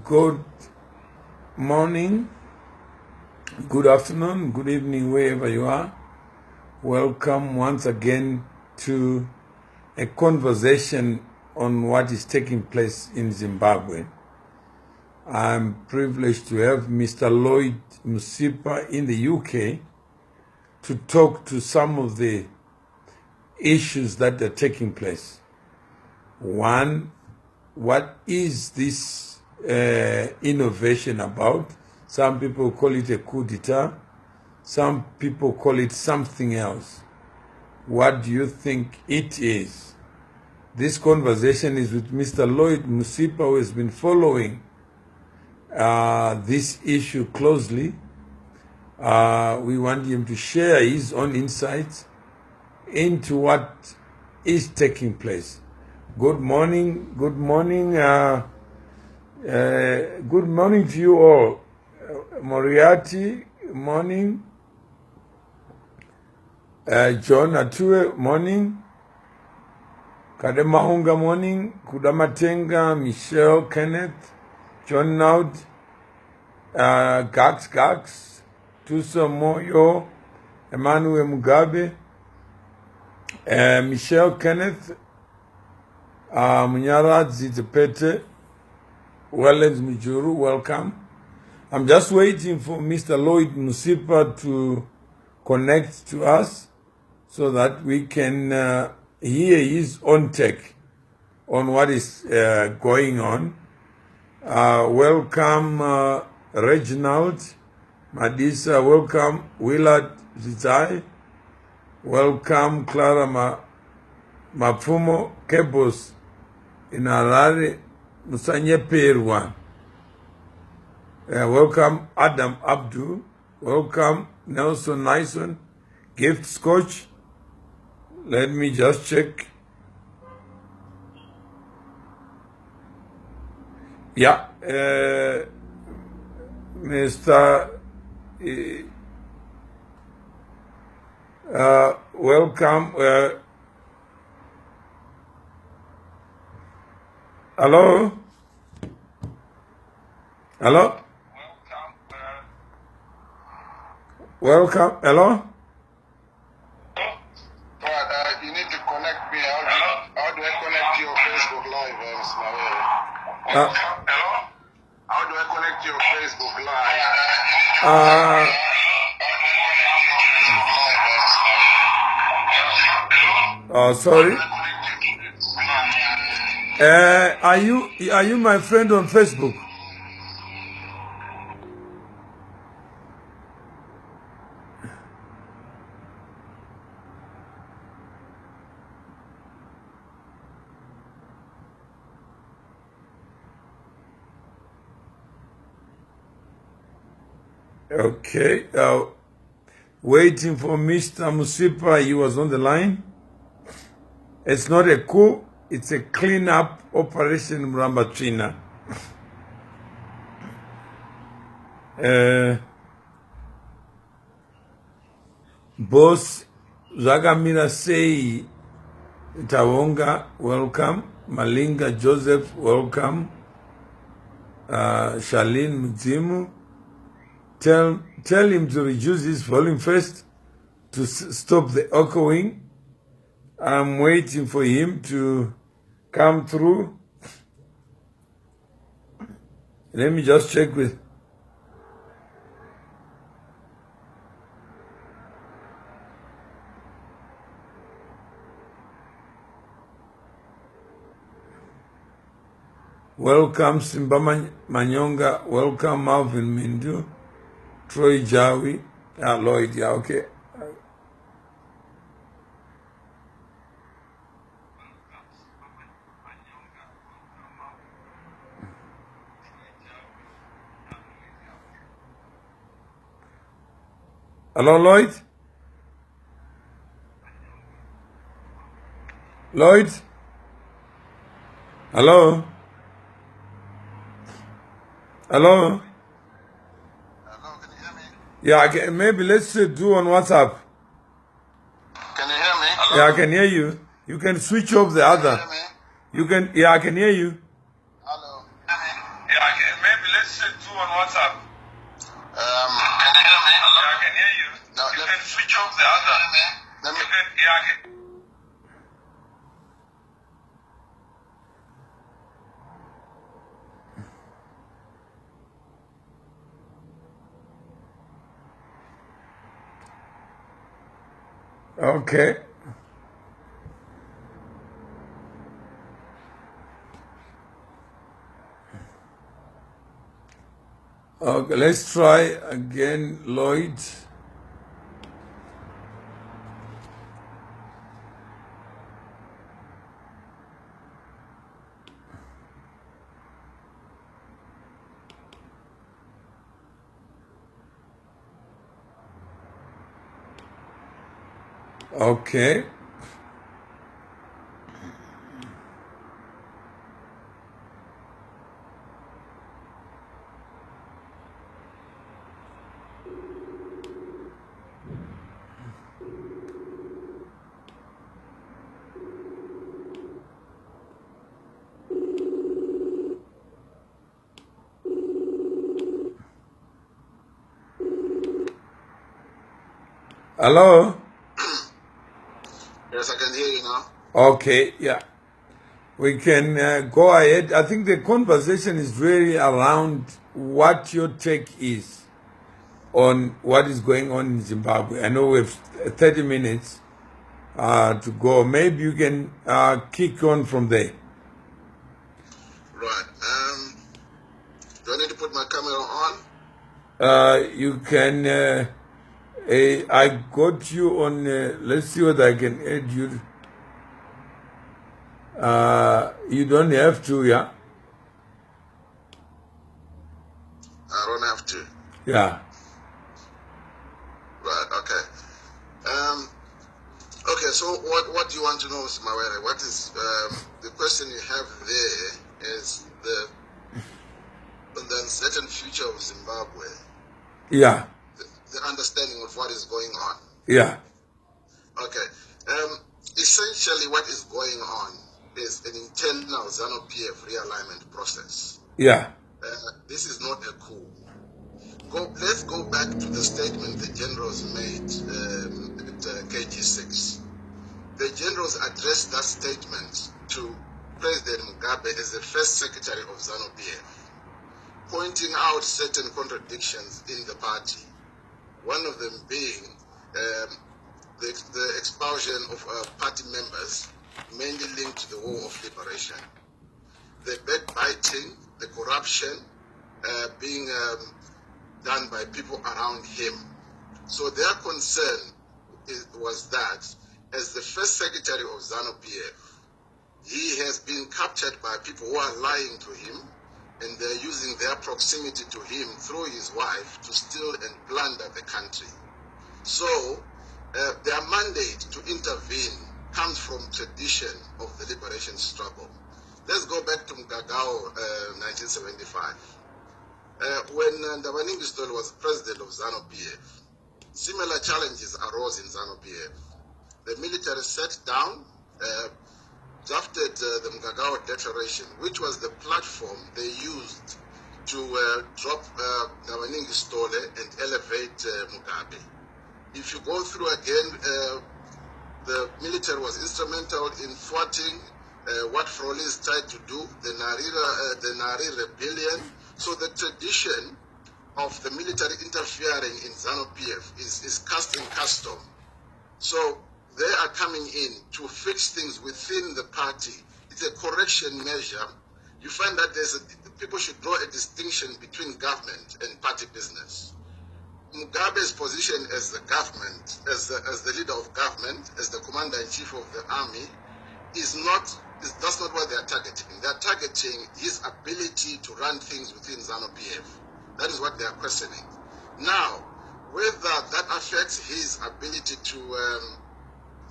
Good morning, good afternoon, good evening, wherever you are. Welcome once again to a conversation on what is taking place in Zimbabwe. I'm privileged to have Mr. Lloyd Msipa in the UK to talk to some of the issues that are taking place. One, what is this innovation about? Some people call it a coup d'etat. Some people call it something else. What do you think it is? This conversation is with Mr. Lloyd Msipa, who has been following this issue closely. We want him to share his own insights into what is taking place. Good morning, good morning, good morning to you all. Moriarty, morning. John Atue, morning. Kademahunga, morning. Kudamatenga, Michelle, Kenneth, John Naud, Gax, Tuso Moyo, Emmanuel Mugabe, Michelle, Kenneth, Munyara Zitepete, Wellens Mijuru, welcome. I'm just waiting for Mr. Lloyd Msipa to connect to us so that we can hear his own take on what is going on. Welcome, Reginald Madisa, welcome, Willard Zizai, welcome, Clara Mapfumo, Kebos, in Harare, Musanye Perwan. Welcome, Adam Abdu. Welcome, Nelson Nyson, Gift Scotch. Let me just check. Yeah, Mr. Welcome. Hello? Hello? Welcome. Hello? You need to connect me. How do I connect to your Facebook Live, Hello? How do I connect to your Facebook Live? Oh, sorry. Are you my friend on Facebook? Okay, waiting for Mr. Msipa. He was on the line. It's not a coup, it's a clean-up operation, Mrambatrina. Boss Zagamira Sei Tawonga, welcome. Malinga Joseph, welcome. Charlene Muzimu. Tell him to reduce his volume first to stop the echoing. I'm waiting for him to come through. Let me just check with. Welcome Simbama Manyonga. Welcome Marvin Mindu. Troy Jawi. Lloyd, yeah, okay. Hello, Lloyd? Lloyd? Hello? Hello? Hello, can you hear me? Yeah, maybe let's do on WhatsApp. Can you hear me? Yeah, I can hear you. You can switch off the other. Can you hear me? You can, yeah, I can hear you. Hello. Yeah, maybe texted to on WhatsApp. Can you hear me? Yeah, I can hear you. No, you can switch off the other. Let me. You can, yeah, I can. Okay. Okay, let's try again, Lloyd. Okay. Hello? Yes, I can hear you now. Okay, yeah. We can go ahead. I think the conversation is really around what your take is on what is going on in Zimbabwe. I know we have 30 minutes to go. Maybe you can kick on from there. Right. Do I need to put my camera on? You can, I got you on, let's see whether I can add you. You don't have to, yeah? I don't have to. Yeah. Right, okay. Okay, so what do you want to know, Mr. Mawere? What is, the question you have there is the uncertain future of Zimbabwe. Yeah. The understanding of what is going on. Yeah. Okay. Essentially what is going on is an internal ZANU-PF realignment process. Yeah. This is not a coup. Let's go back to the statement the generals made at KG6. The generals addressed that statement to President Mugabe as the first secretary of ZANU-PF, pointing out certain contradictions in the party. One of them being the expulsion of party members, mainly linked to the War of Liberation. The backbiting, the corruption being done by people around him. So their concern was that as the first secretary of ZANU-PF, he has been captured by people who are lying to him, and they're using their proximity to him through his wife to steal and plunder the country. So their mandate to intervene comes from tradition of the liberation struggle. Let's go back to Mgagao, 1975. When Ndabaningi Stole was president of ZANU-PF, similar challenges arose in ZANU-PF. The military sat down, drafted the Mgagao Declaration, which was the platform they used to drop Ndabaningi Stole and elevate Mugabe. If you go through again, the military was instrumental in thwarting what Frolis tried to do, the Nari rebellion. So the tradition of the military interfering in ZANU-PF is cast in custom. So they are coming in to fix things within the party. It's a correction measure. You find that people should draw a distinction between government and party business. Mugabe's position as the government, as the leader of government, as the commander-in-chief of the army, that's not what they are targeting. They are targeting his ability to run things within ZANU-PF. That is what they are questioning. Now, whether that affects his ability to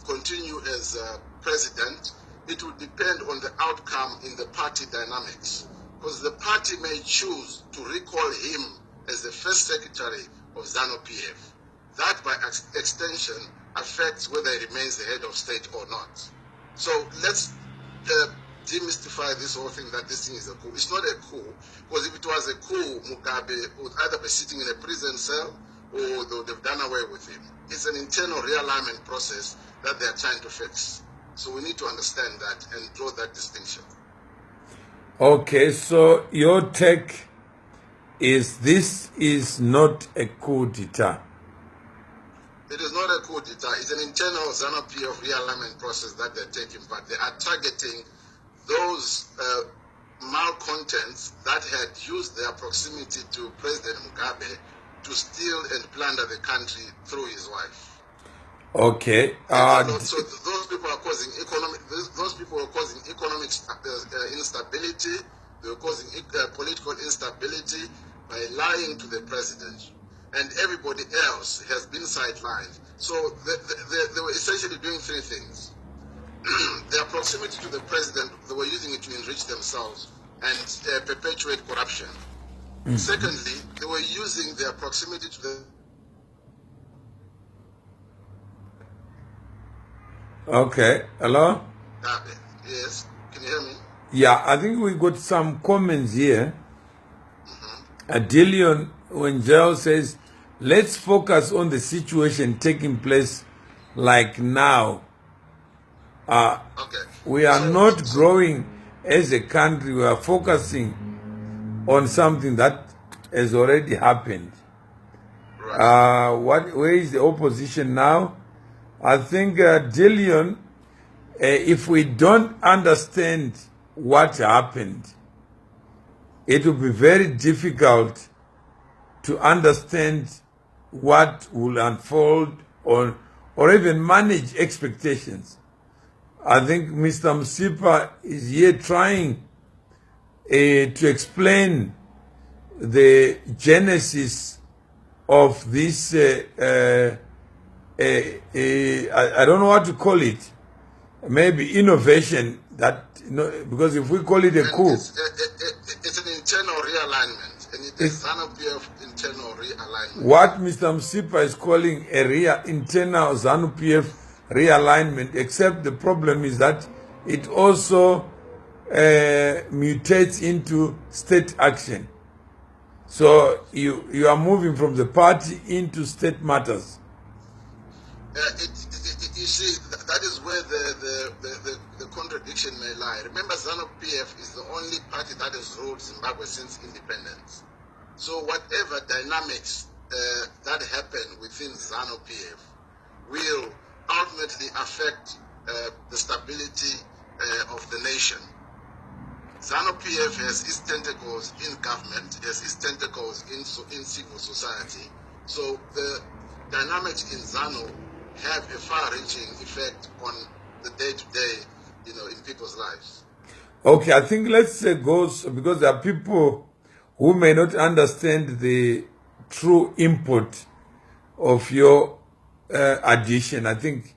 continue as president, it will depend on the outcome in the party dynamics. Because the party may choose to recall him as the first secretary of ZANU-PF. That, by extension, affects whether he remains the head of state or not. So let's demystify this whole thing that this thing is a coup. It's not a coup, because if it was a coup, Mugabe would either be sitting in a prison cell or they would have done away with him. It's an internal realignment process that they are trying to fix. So we need to understand that and draw that distinction. Okay, so your take is this is not a coup d'etat. It is not a coup d'etat. It's an internal ZANU-PF realignment process that they're taking part. They are targeting those malcontents that had used their proximity to President Mugabe to steal and plunder the country through his wife. Okay. So those people are causing economic. Those people are causing economic instability. They were causing political instability by lying to the president, and everybody else has been sidelined. So they were essentially doing three things. Their proximity to the president, they were using it to enrich themselves and perpetuate corruption. Mm-hmm. Secondly, they were using their proximity to the... Okay, hello? Yes, can you hear me? Yeah, I think we got some comments here. Adelion Wenjel says, let's focus on the situation taking place like now. We are not growing as a country. We are focusing on something that has already happened. Right. Where is the opposition now? I think, Dillion, if we don't understand what happened, it will be very difficult to understand what will unfold or even manage expectations. I think Mr. Msipa is here trying to explain the genesis of this, I don't know what to call it, maybe innovation, that, because if we call it a coup. It's an internal realignment, and it is ZANU-PF internal realignment. What Mr. Msipa is calling a internal ZANU-PF realignment, except the problem is that it also mutates into state action. So you are moving from the party into state matters. You see, that is where the contradiction may lie. Remember, ZANU-PF is the only party that has ruled Zimbabwe since independence. So whatever dynamics that happen within ZANU-PF will ultimately affect the stability of the nation. ZANU-PF has its tentacles in government, has its tentacles in civil society. So the dynamics in ZANU have a far-reaching effect on the day-to-day, in people's lives. Okay, I think let's go, because there are people who may not understand the true input of your addition. I think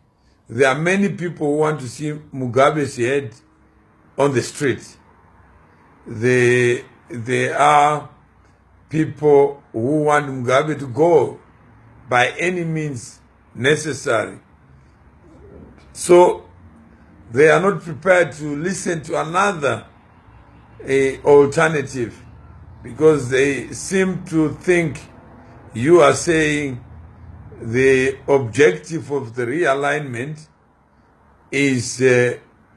there are many people who want to see Mugabe's head on the street. There are people who want Mugabe to go by any means necessary. So they are not prepared to listen to another alternative, because they seem to think you are saying the objective of the realignment is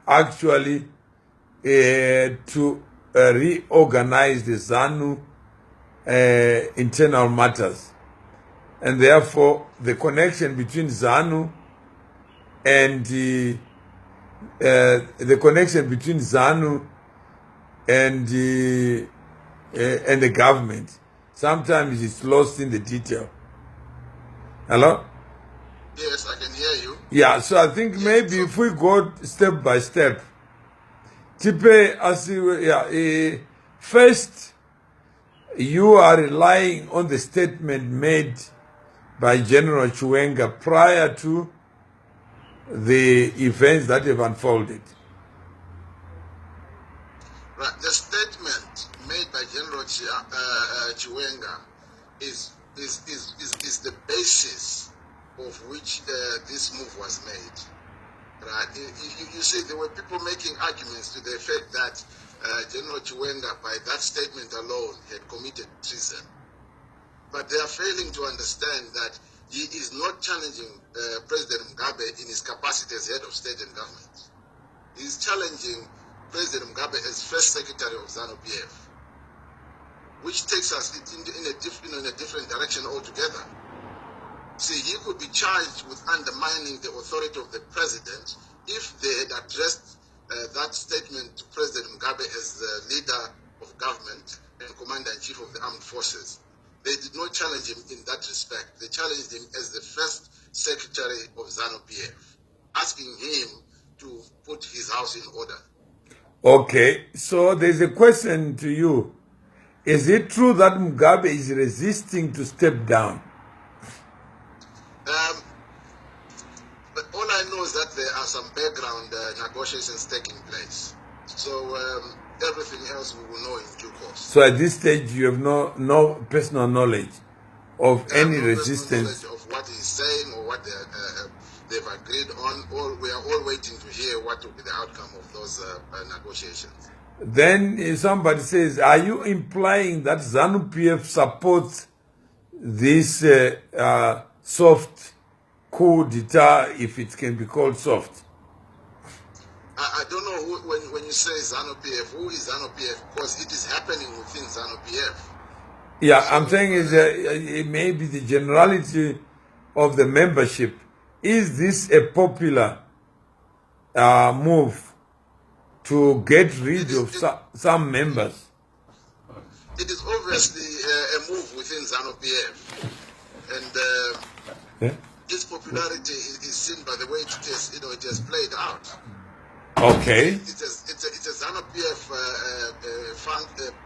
actually to reorganize the ZANU internal matters. And therefore, the connection between ZANU and the connection between ZANU and the government, sometimes it's lost in the detail. Hello? Yes, I can hear you. Yeah, so I think maybe if we go step by step, first, you are relying on the statement made by General Chiwenga prior to the events that have unfolded. Right. The statement made by General Chiwenga is the basis of which this move was made. right? You see, there were people making arguments to the effect that General Chiwenga, by that statement alone, had committed treason. But they are failing to understand that he is not challenging President Mugabe in his capacity as head of state and government. He is challenging President Mugabe as first secretary of ZANU-PF, which takes us in a different direction altogether. See, he could be charged with undermining the authority of the president if they had addressed that statement to President Mugabe as the leader of government and commander-in-chief of the armed forces. They did not challenge him in that respect. They challenged him as the first secretary of ZANU-PF, asking him to put his house in order. Okay, so there's a question to you. Is it true that Mugabe is resisting to step down? But all I know is that there are some background negotiations taking place. So everything else we will know in due course. So at this stage, you have no personal knowledge of any resistance? Knowledge of what he's saying or what they've agreed on. We are all waiting to hear what will be the outcome of those negotiations. Then if somebody says, are you implying that ZANU-PF supports this soft coup d'etat, if it can be called soft? I don't know when you say ZANU-PF, who is ZANU-PF? Because it is happening within ZANU-PF. Yeah, so, I'm saying is it may be the generality of the membership. Is this a popular move to get rid of some members? It is obviously a move within ZANU-PF, and its popularity is seen by the way it has played out. Okay. It's a ZANU-PF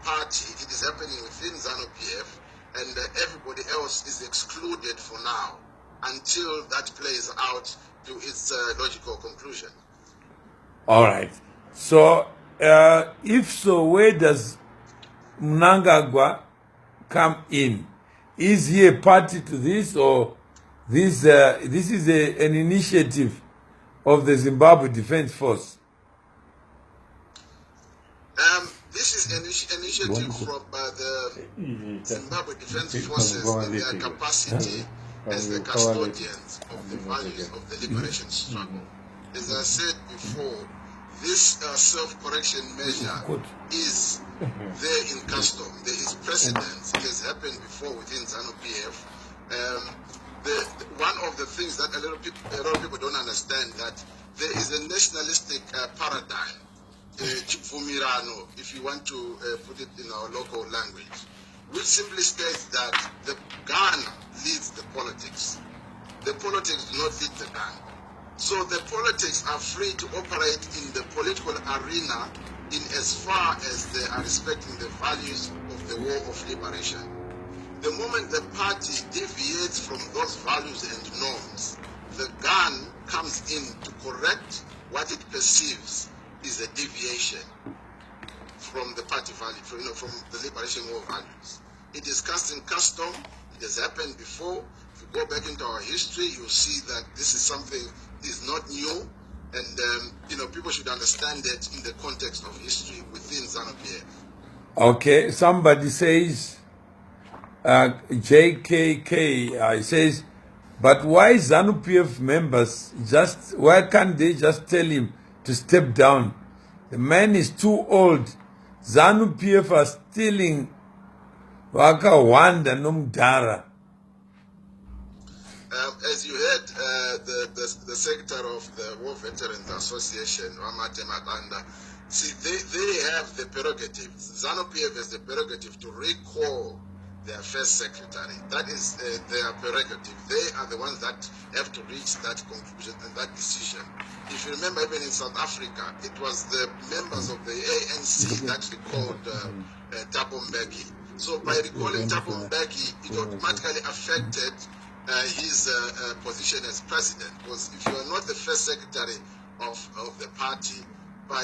party. It is happening within ZANU-PF, and everybody else is excluded for now until that plays out to its logical conclusion. All right. So, if so, where does Mnangagwa come in? Is he a party to this, or this is an initiative of the Zimbabwe Defense Force? This is an initiative from the Zimbabwe Defense Forces in their capacity as the custodians of the values of the liberation struggle. As I said before, this self-correction measure is there in custom. There is precedence. It has happened before within ZANU-PF. One of the things that a lot of people don't understand, that there is a nationalistic paradigm, Chifumirano, if you want to put it in our local language, which simply states that the gun leads the politics. The politics do not lead the gun. So the politics are free to operate in the political arena in as far as they are respecting the values of the war of liberation. The moment the party deviates from those values and norms, the gun comes in to correct what it perceives is a deviation from the party value, from the liberation war values. It is cast in custom. It has happened before. If you go back into our history, you'll see that this is something is not new, and people should understand that in the context of history within ZANU-PF. Okay, somebody says, JKK says, but why ZANU-PF members why can't they just tell him to step down? The man is too old. ZANU-PF are stealing Waka Wanda Nomdara. As you heard, the secretary of the War Veterans Association, Ramate Matanda, see, they have the prerogative. ZANU-PF has the prerogative to recall their first secretary. That is their prerogative. They are the ones that have to reach that conclusion and that decision. If you remember, even in South Africa, it was the members of the ANC that recalled Thabo Mbeki. So by recalling Thabo Mbeki, it automatically affected his position as president, because if you are not the first secretary of the party, by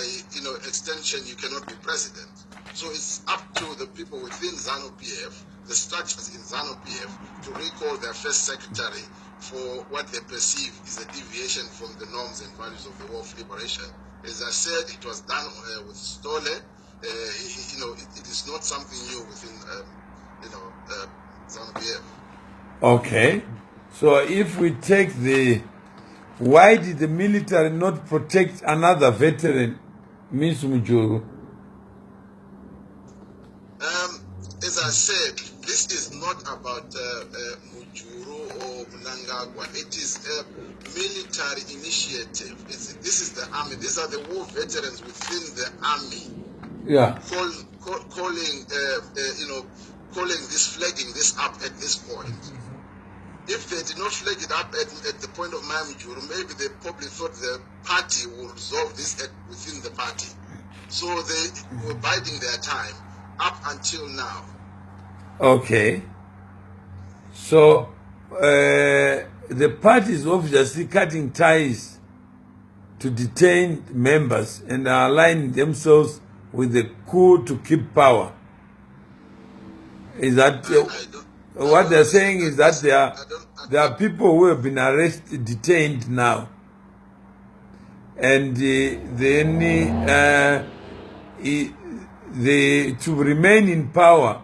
extension you cannot be president. So it's up to the people within ZANU-PF, the structures in ZANU-PF, to recall their first secretary for what they perceive is a deviation from the norms and values of the War of Liberation. As I said, it was done with Stole. It is not something new within, ZANU-PF. Okay. So if we take why did the military not protect another veteran, Ms. Mujuru? As I said, this is not about Mujuru or Mnangagwa. It is a military initiative. This is the army. These are the war veterans within the army. Yeah. Flagging this up at this point. If they did not flag it up at the point of Mujuru, maybe they probably thought the party would resolve this within the party. So they were biding their time up until now. Okay. So the party is obviously cutting ties to detain members and are aligning themselves with the coup to keep power. Is that what they're saying? Is that there are people who have been arrested, detained now, and to remain in power,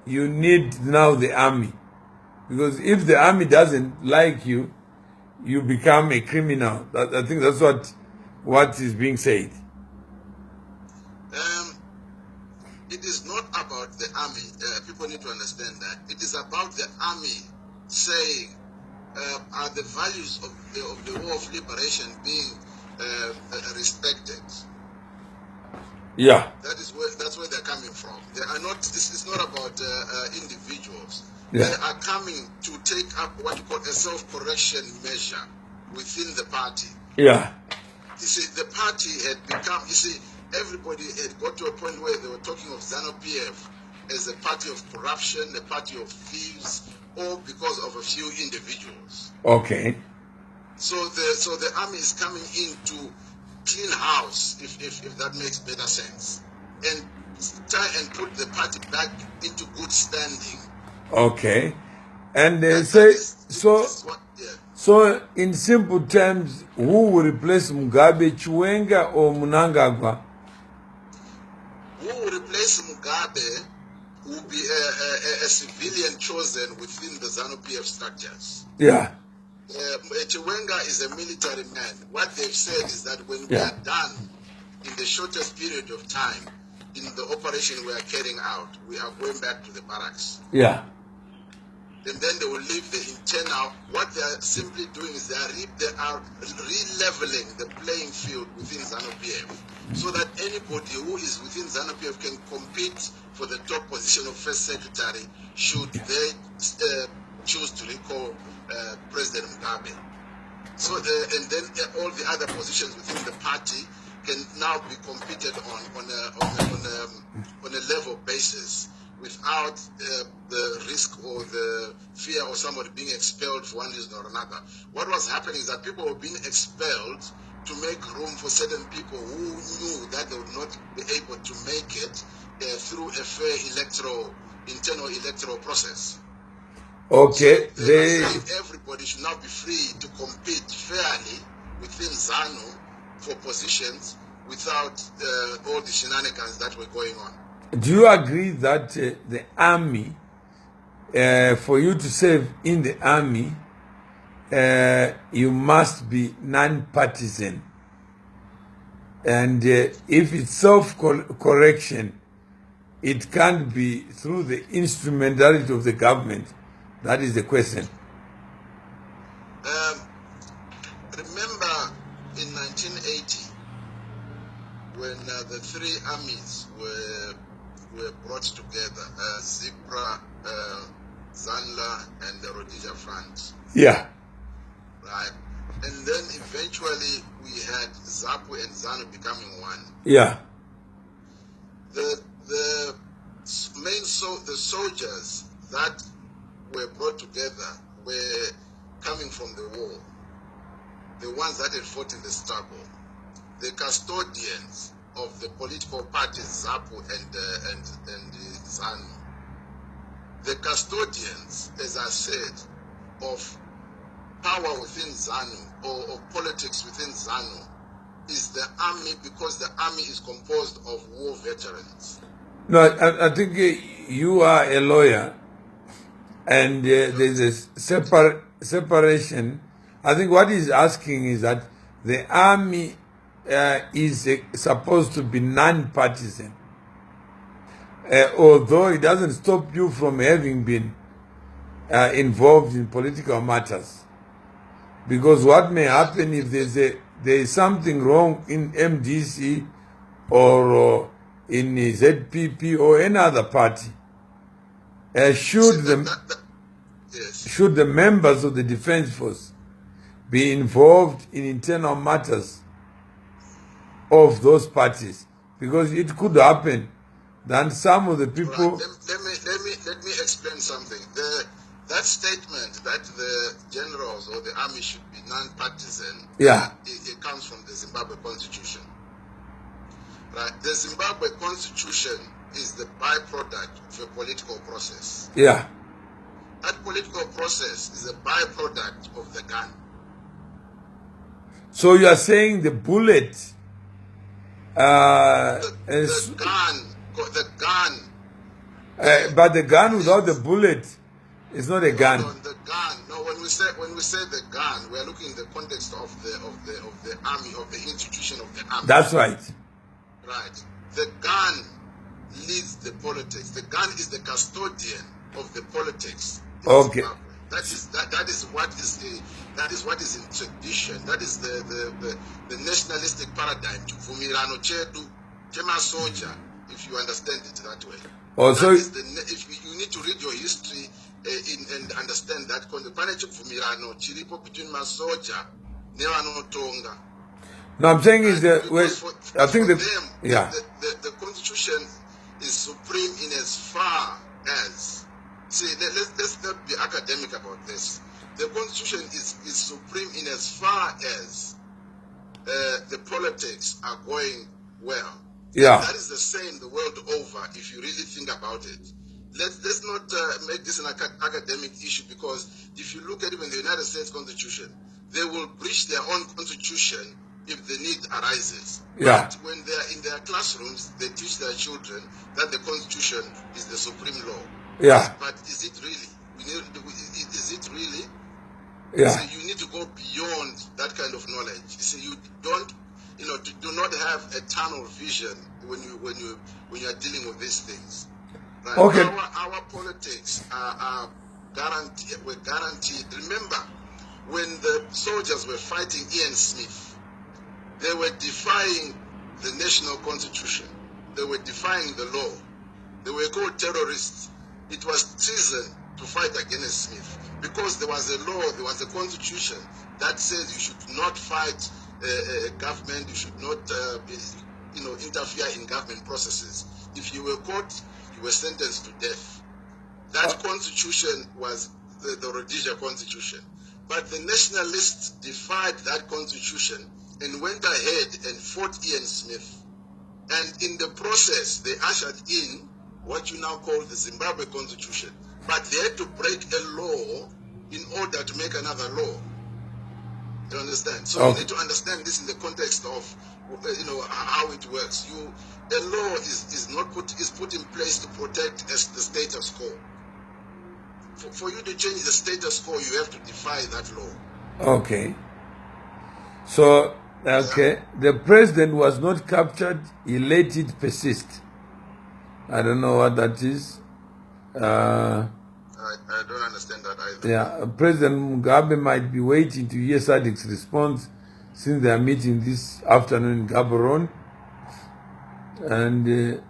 you need now the army, because if the army doesn't like you, you become a criminal. I think that's what is being said. It is not about the army. People need to understand that. It is about the army saying, are the values of the War of Liberation being respected? Yeah. That's where they're coming from. They are not. This is not about individuals. Yeah. They are coming to take up what you call a self-correction measure within the party. Yeah. You see, the party had become. You see, everybody had got to a point where they were talking of ZANU-PF as a party of corruption, a party of thieves, all because of a few individuals. Okay. So the army is coming in to clean house, if that makes better sense, and try and put the party back into good standing. Okay. And they say so in simple terms, who will replace Mugabe, Chiwenga or Mnangagwa? Who will replace Mugabe will be a civilian chosen within the ZANU-PF structures. Yeah. Chiwenga is a military man. What they've said is that when we are done in the shortest period of time in the operation we are carrying out, we are going back to the barracks. Yeah. And then they will leave the internal. What they are simply doing is they are re-leveling the playing field within ZANU-PF, so that anybody who is within ZANU-PF can compete for the top position of first secretary should they choose to recall President Mugabe. So and then all the other positions within the party can now be competed on a level basis, without the risk or the fear of somebody being expelled for one reason or another. What was happening is that people were being expelled to make room for certain people who knew that they would not be able to make it through a fair internal electoral process. Okay. So they are saying everybody should now be free to compete fairly within ZANU for positions without all the shenanigans that were going on. Do you agree that the army, for you to serve in the army, you must be non-partisan? And if it's self-correction, it can't be through the instrumentality of the government. That is the question. Remember in 1980, when the three armies were brought together, ZIPRA, ZANLA, and the Rhodesia Front. Yeah. Right. And then eventually we had ZAPU and ZANU becoming one. Yeah. The soldiers that were brought together were coming from the war. The ones that had fought in the struggle. The custodians of the political parties, ZAPU and ZANU. The custodians, as I said, of power within ZANU or politics within ZANU is the army, because the army is composed of war veterans. No, I think you are a lawyer, and there's a separation. I think what he's asking is that the army is supposed to be non-partisan, although it doesn't stop you from having been involved in political matters. Because what may happen if there is something wrong in MDC or in ZPP or any other party, should the members of the Defense Force be involved in internal matters of those parties? Because it could happen that some of the people... Right. Let me explain something. That statement that the generals or the army should be non-partisan, it comes from the Zimbabwe Constitution. Right? The Zimbabwe Constitution is the byproduct of a political process. Yeah. That political process is a byproduct of the gun. So you are saying the bullet... the gun. But the gun without the bullet is not a gun. No, the gun. No, when we say the gun, we are looking in the context of the army, of the institution of the army. That's right. Right. The gun leads the politics. The gun is the custodian of the politics. Okay. That is what is in tradition. That is the nationalistic paradigm. If you understand it that way. Also, if you need to read your history and understand that between Masoja Tonga. No, I'm saying is that I think the Constitution is supreme in as far as, let's not be academic about this. The Constitution is supreme in as far as the politics are going well. Yeah. That is the same the world over, if you really think about it. Let's not make this an academic issue, because if you look at even the United States Constitution, they will breach their own constitution if the need arises. Yeah. But when they are in their classrooms, they teach their children that the Constitution is the supreme law. Yeah. But is it really? Is it really? Yeah. So you need to go beyond that kind of knowledge. You see, you don't. Do not have a tunnel vision when you are dealing with these things. Right? Okay. Our politics are guaranteed. We're guaranteed. Remember, when the soldiers were fighting Ian Smith, they were defying the national constitution. They were defying the law. They were called terrorists. It was treason to fight against Smith, because there was a law, there was a constitution that says you should not fight government, you should not interfere in government processes. If you were caught, you were sentenced to death. That constitution was the Rhodesia Constitution. But the nationalists defied that constitution and went ahead and fought Ian Smith. And in the process, they ushered in what you now call the Zimbabwe Constitution. But they had to break a law in order to make another law. You understand? So you need to understand this in the context of how it works. A law is put in place to protect the status quo. For you to change the status quo, you have to defy that law. Okay. So the president was not captured. He let it persist. I don't know what that is. I don't understand that either. Yeah, President Mugabe might be waiting to hear SADC's response, since they are meeting this afternoon in Gaborone. And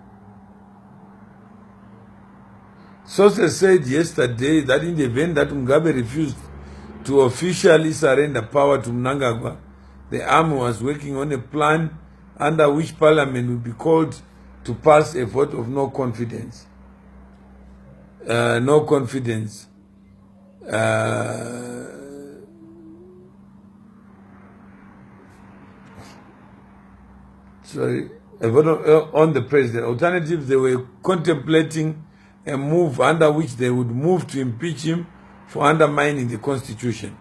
sources said yesterday that in the event that Mugabe refused to officially surrender power to Mnangagwa, the army was working on a plan under which Parliament would be called to pass a vote of no confidence. Sorry, a vote on the president. Alternatively, they were contemplating a move under which they would move to impeach him for undermining the constitution.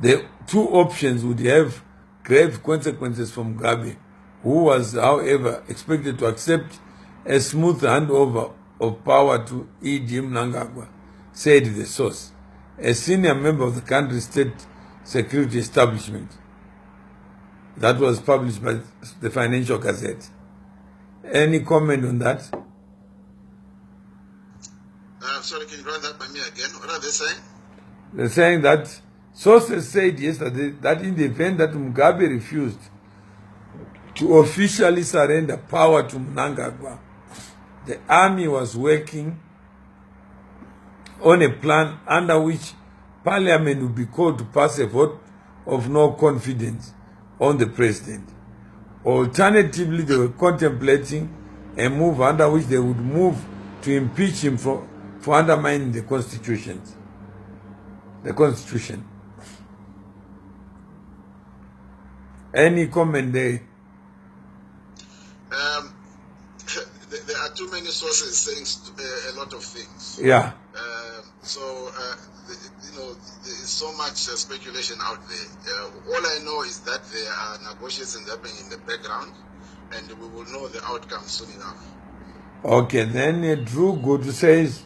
The two options would have grave consequences for Mugabe, who was, however, expected to accept a smooth handover of power to E.G. Mnangagwa, said the source, a senior member of the country's state security establishment. That was published by the Financial Gazette. Any comment on that? Sorry, can you run that by me again? What are they saying? They're saying that sources said yesterday that in the event that Mugabe refused to officially surrender power to Mnangagwa, the army was working on a plan under which Parliament would be called to pass a vote of no confidence on the president. Alternatively, they were contemplating a move under which they would move to impeach him for undermining the constitution. Any comment there? There are too many sources saying a lot of things. Yeah. There is so much speculation out there. All I know is that there are negotiations happening in the background, and we will know the outcome soon enough. Okay, then Drew Good says,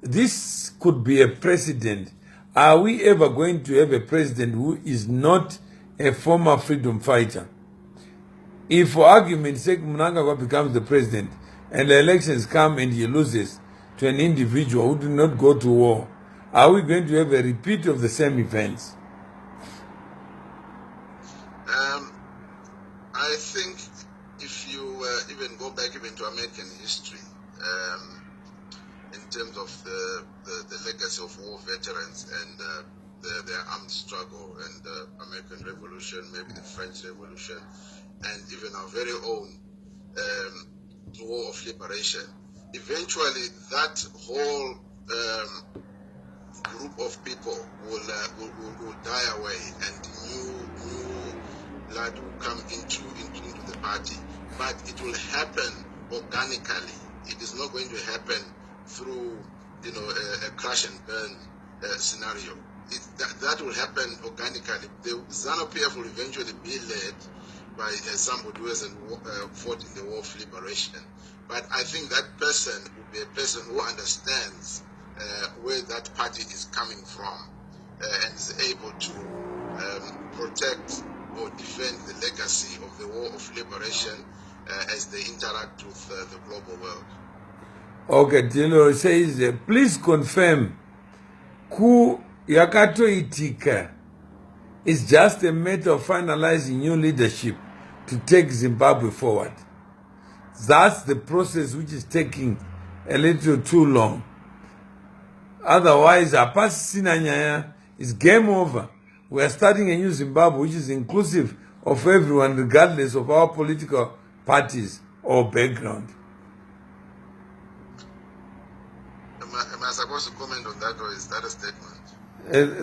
this could be a precedent. Are we ever going to have a president who is not a former freedom fighter? If, for argument's sake, Mnangagwa becomes the president and the elections come and he loses to an individual who did not go to war, are we going to have a repeat of the same events? I think if you even go back even to American history, in terms of the legacy of war veterans and their armed struggle and the American Revolution, maybe the French Revolution, and even our very own war of liberation, eventually that whole group of people will die away, and new blood will come into the party. But it will happen organically. It is not going to happen through a crash and burn scenario. That will happen organically. The ZANU-PF will eventually be led by somebody who has fought in the war of liberation. But I think that person will be a person who understands where that party is coming from and is able to protect or defend the legacy of the war of liberation as they interact with the global world. Okay, Dilo says, please confirm, coup yakatoitika is just a matter of finalizing new leadership to take Zimbabwe forward. That's the process which is taking a little too long. Otherwise, Sinanyaya is game over. We are starting a new Zimbabwe which is inclusive of everyone regardless of our political parties or background. Am I supposed to comment on that, or is that a statement?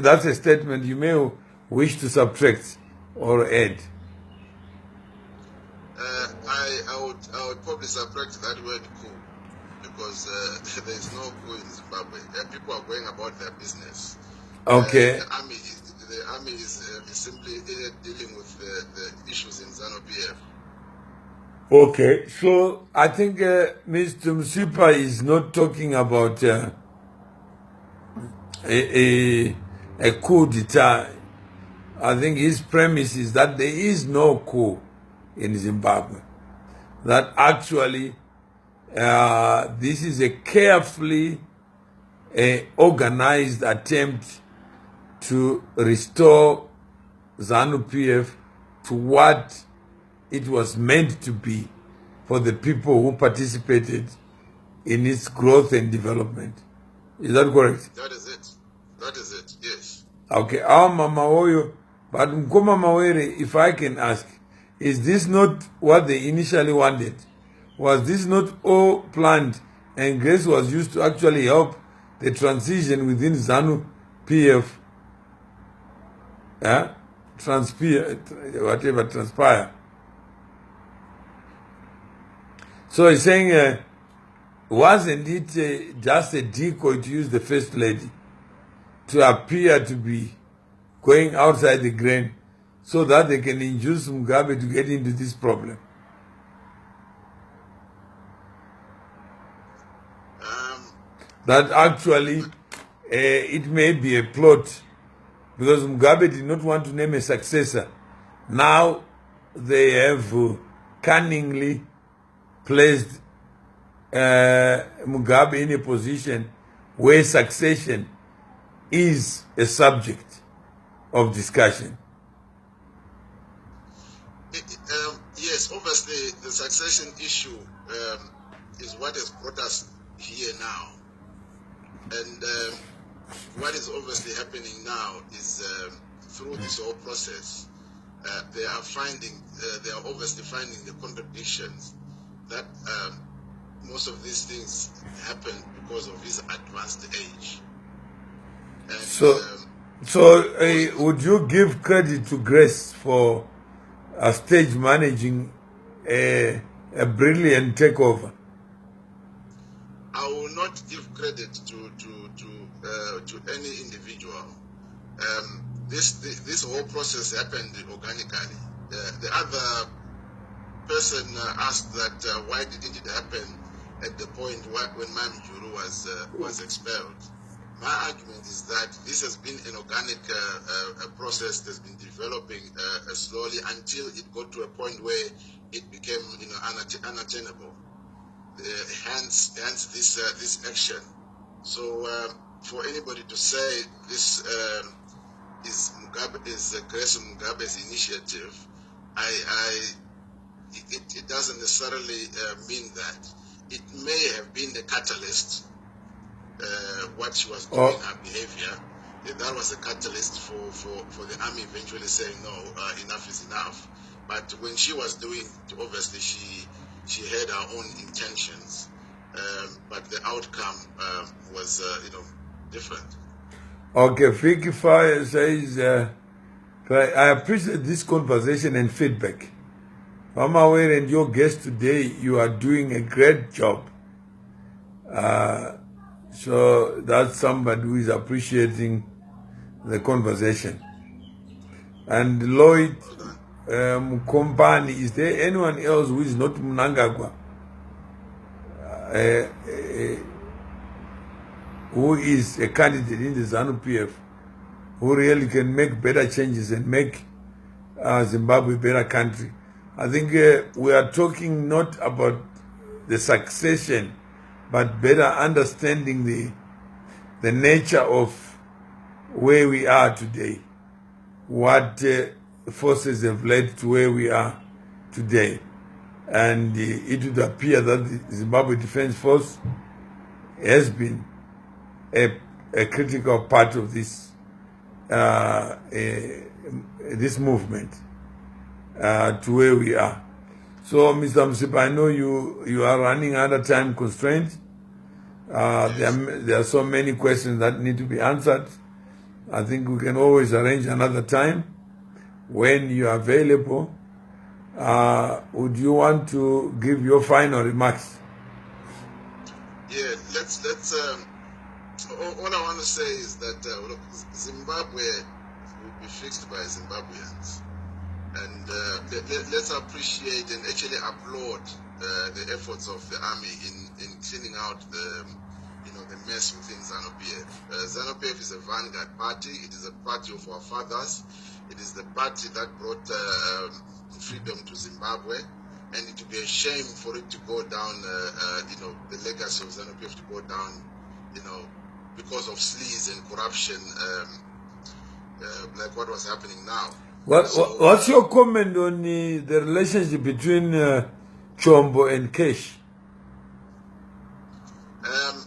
That's a statement. You may wish to subtract or add. I would probably subtract that word coup, because there is no coup in Zimbabwe. People are going about their business. Okay. The army is simply dealing with the issues in ZANU-PF. Okay, so I think Mr. Msipa is not talking about a coup d'etat. I think his premise is that there is no coup in Zimbabwe. That actually this is a carefully organized attempt to restore ZANU-PF to what it was meant to be for the people who participated in its growth and development. Is that correct? That is it. That is it, yes. Okay, Mama Oyo, but Mkoma Mawere, if I can ask, is this not what they initially wanted? Was this not all planned and grace was used to actually help the transition within ZANU-PF? Transpire. So he's saying wasn't it just a decoy to use the First Lady to appear to be going outside the grain so that they can induce Mugabe to get into this problem? That actually it may be a plot because Mugabe did not want to name a successor. Now they have cunningly placed Mugabe in a position where succession is a subject of discussion. Yes, obviously the succession issue is what has brought us here now. And what is obviously happening now is through this whole process, they are obviously finding the contradictions that most of these things happen because of his advanced age. And, would you give credit to Grace for stage managing a brilliant takeover? I will not give credit to any individual. This whole process happened organically. The other person asked that why didn't it happen at the point when Mam Juru was expelled. My argument is that this has been an organic process that's been developing slowly until it got to a point where it became unattainable. Hence this action. So for anybody to say this is Grace Mugabe's initiative, it doesn't necessarily mean that. It may have been the catalyst. What she was doing, her behavior, that was a catalyst for the army eventually saying no, enough is enough. But when she was doing it, obviously she had her own intentions, but the outcome was different. Okay, Freaky Fire says, I appreciate this conversation and feedback. Mama Aware and your guest today, you are doing a great job. So that's somebody who is appreciating the conversation. And Lloyd Mkompani, is there anyone else who is not Mnangagwa? Who is a candidate in the ZANU-PF who really can make better changes and make Zimbabwe a better country? I think we are talking not about the succession, but better understanding the nature of where we are today, what forces have led to where we are today. And it would appear that the Zimbabwe Defense Force has been a critical part of this this movement to where we are. So, Mr. Msipa, I know you are running under time constraints. There are so many questions that need to be answered. I think we can always arrange another time when you are available. Would you want to give your final remarks? Yeah, let's all I want to say is that look, Zimbabwe will be fixed by Zimbabweans. And let's appreciate and actually applaud the efforts of the army in cleaning out the mess within ZANU-PF. ZANU-PF is a vanguard party. It is a party of our fathers. It is the party that brought freedom to Zimbabwe, and it would be a shame for it to go down. The legacy of ZANU-PF to go down, because of sleaze and corruption, like what was happening now. What's your comment on the relationship between Chombo and Kesh?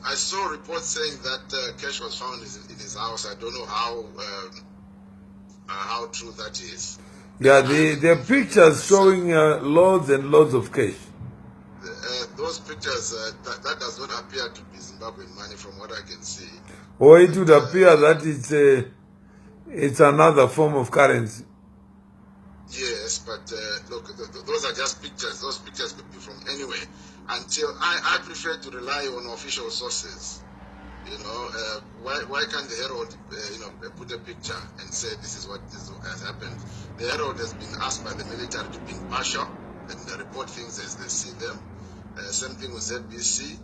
I saw reports saying that Kesh was found in his house. I don't know how true that is. Yeah, the pictures showing loads and loads of cash. Those pictures, that does not appear to be Zimbabwean money from what I can see. Or it would appear that it's another form of currency. Yes, but look, those are just pictures. Those pictures could be from anywhere. until I prefer to rely on official sources. You know, why can't the Herald, put a picture and say this is what has happened? The Herald has been asked by the military to be impartial and report things as they see them. Same thing with ZBC.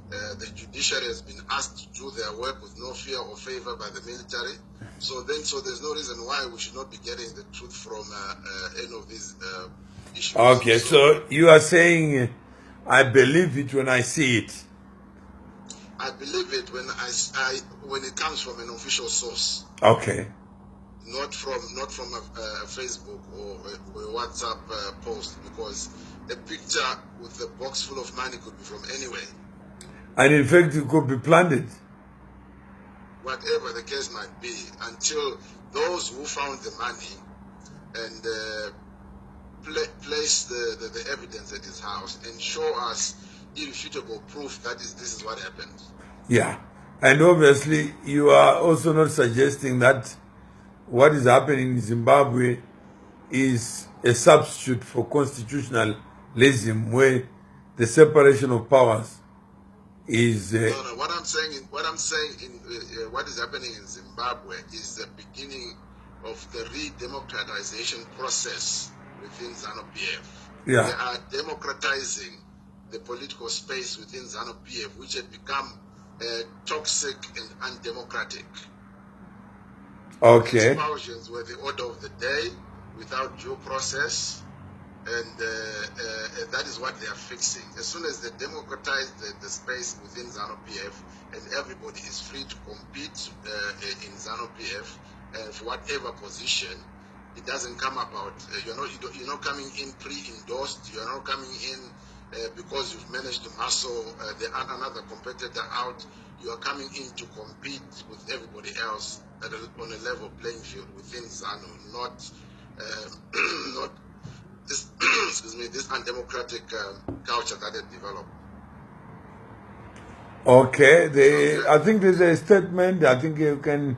The judiciary has been asked to do their work with no fear or favor by the military. So there's no reason why we should not be getting the truth from any of these issues. Okay, so you are saying, I believe it when I see it. I believe it when when it comes from an official source. Okay. Not from a Facebook or a WhatsApp post, because a picture with a box full of money could be from anywhere. And in fact, it could be planted. Whatever the case might be, until those who found the money and place the evidence at his house and show us irrefutable proof that this is what happened. Yeah. And obviously, you are also not suggesting that what is happening in Zimbabwe is a substitute for constitutionalism, where the separation of powers is. No. What I'm saying, what is happening in Zimbabwe is the beginning of the re-democratization process within ZANU-PF. Yeah. They are democratizing the political space within ZANU-PF, which had become toxic and undemocratic. Okay. Expulsions were the order of the day without due process, and that is what they are fixing. As soon as they democratize the space within ZANU-PF and everybody is free to compete in ZANU-PF for whatever position, it doesn't come about, you're not coming in pre-endorsed, you're not coming in because you've managed to muscle another competitor out. You are coming in to compete with everybody else on a level playing field within ZANU, not this this undemocratic culture that had developed. Okay, I think there's a statement. I think you can,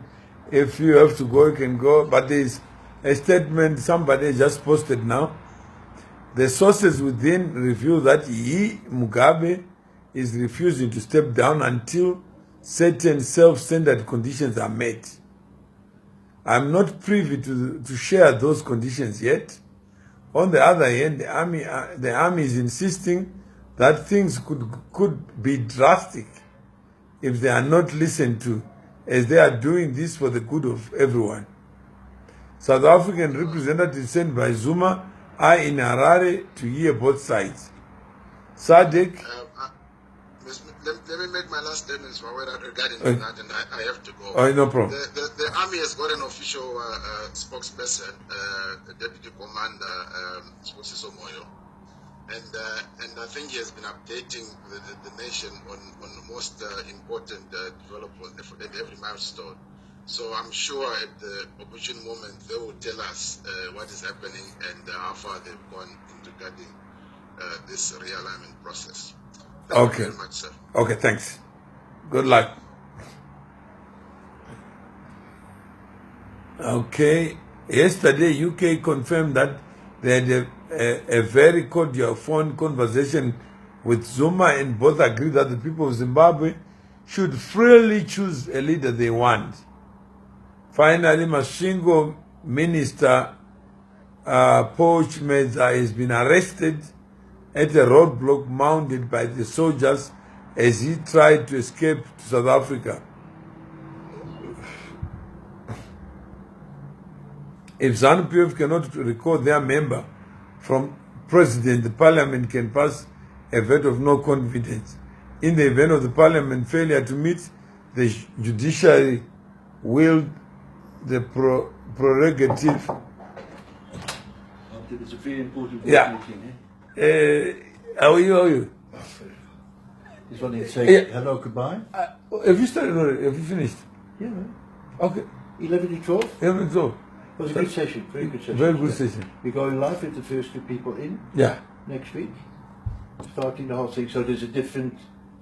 if you have to go, you can go. But there's a statement somebody just posted now. The sources within reveal that Mugabe, is refusing to step down until certain self-centered conditions are met. I'm not privy to share those conditions yet. On the other hand, the army is insisting that things could be drastic if they are not listened to, as they are doing this for the good of everyone. South African representatives sent by Zuma are in Harare to hear both sides. SADC. Let me make my last statements regarding that, and I have to go. Oh, no problem. The army has got an official spokesperson, the deputy commander, Spusiso Moyo, and I think he has been updating the nation on the most important development at every milestone. So I'm sure at the opportune moment they will tell us what is happening and how far they've gone in regarding this realignment process. Thank you very much, sir. Okay, thanks. Good luck. Okay. Yesterday, UK confirmed that they had a very cordial phone conversation with Zuma, and both agreed that the people of Zimbabwe should freely choose a leader they want. Finally, Masvingo Minister Paul Chimedza has been arrested at a roadblock mounted by the soldiers as he tried to escape to South Africa. If ZANU-PF cannot recall their member from president, the parliament can pass a vote of no confidence. In the event of the parliament failure to meet, the judiciary will the prerogative. It's a very important meeting, how are you? Just wanted to say hello, goodbye. Have you started already? Have you finished? Yeah, man. Okay. 11 to 12? 11 to 12. It was a good session, very good session. Very good session. We're going live with the first 2 people in. Yeah. Next week. Starting the whole thing, so there's a different...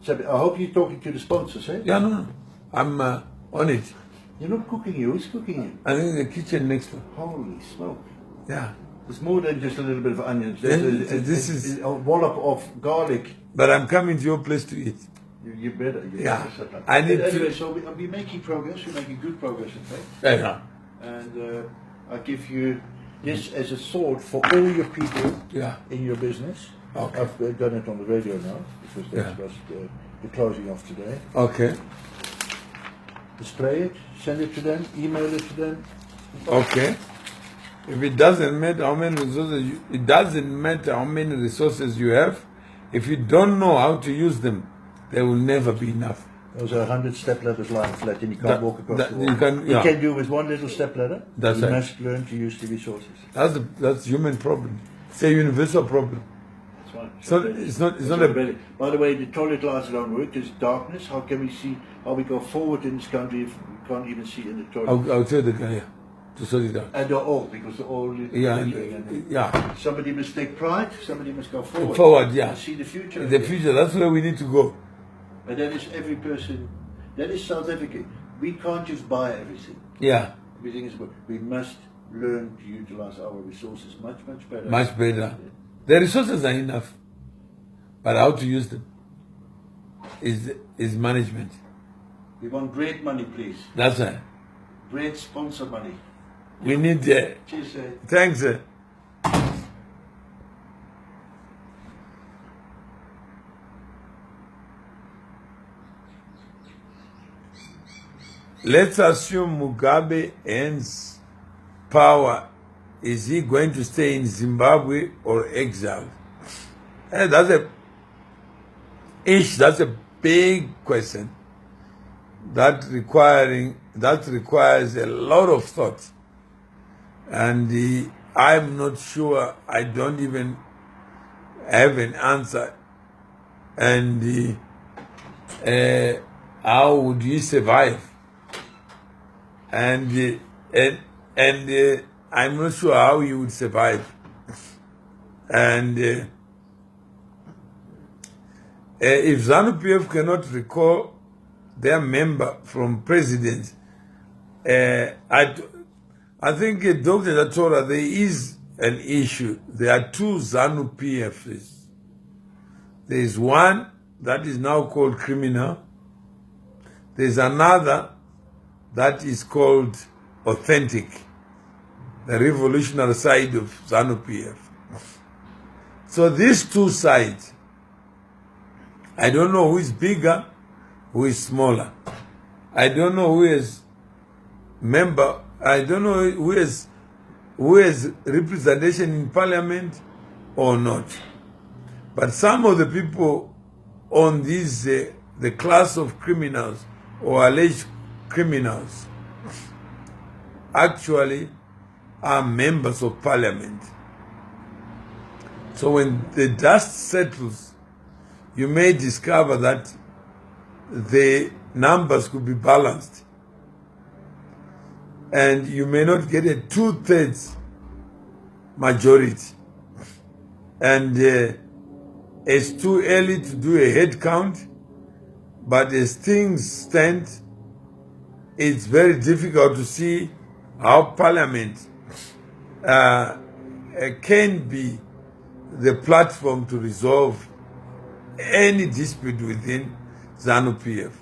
I hope you're talking to the sponsors, eh? Yeah, no. I'm on it. You're not cooking, who's cooking you? I'm in the kitchen next door. Holy smoke. Yeah. It's more than just a little bit of onions. This is a wallop of garlic. But I'm coming to your place to eat. You better. Yeah. I need anyway, to. so we're making progress. We're making good progress, in fact. Yeah. And I give you this as a sword for all your people in your business. Okay. I've done it on the radio now because that was the closing of today. Okay. Display it, send it to them, email it to them. Okay. If it doesn't matter how many resources it doesn't matter how many resources you have. If you don't know how to use them, there will never be enough. Those are 100 step ladders lying flat, and you can't walk across the wall. You can do with one little step ladder. That's you right. must learn to use the resources. That's human problem. It's a universal problem. That's right. So it's not a. By the way, the toilet lights don't work. There's darkness. How can we see how we go forward in this country if we can't even see in the toilet? I'll tell the guy to sort it out. And they're all because they're all. Yeah. Somebody must take pride. Somebody must go forward. Forward, yeah. And see the future. The future. That's where we need to go. And that is every person. That is South Africa. We can't just buy everything. Yeah. Everything is. We must learn to utilize our resources much better. Much better. The resources are enough, but how to use them is management. We want great money, please. That's right. Great sponsor money. We need. Cheers, thanks. Let's assume Mugabe ends power. Is he going to stay in Zimbabwe or exile? That's a big question. That requires a lot of thought. And I'm not sure. I don't even have an answer. And how would he survive? And I'm not sure how he would survive. And if ZANU-PF cannot recall their member from president, I think Dr. Datora, there is an issue. There are two ZANU-PFs. There is one that is now called criminal. There is another that is called authentic, the revolutionary side of ZANU-PF. So these two sides, I don't know who is bigger, who is smaller. I don't know who is member, I don't know who has representation in parliament or not. But some of the people on these, the class of criminals or alleged criminals actually are members of parliament. So when the dust settles, you may discover that the numbers could be balanced. And you may not get a 2/3 majority. And it's too early to do a head count, but as things stand, it's very difficult to see how parliament can be the platform to resolve any dispute within ZANU-PF.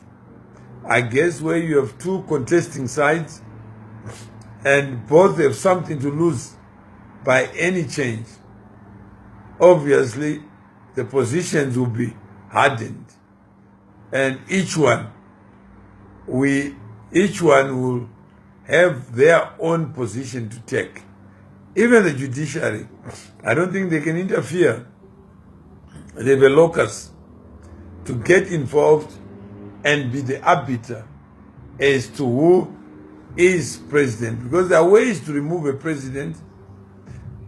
I guess where you have two contesting sides and both have something to lose by any change, obviously the positions will be hardened, and each one will have their own position to take. Even the judiciary, I don't think they can interfere. They have a locus to get involved and be the arbiter as to who is president, because there are ways to remove a president,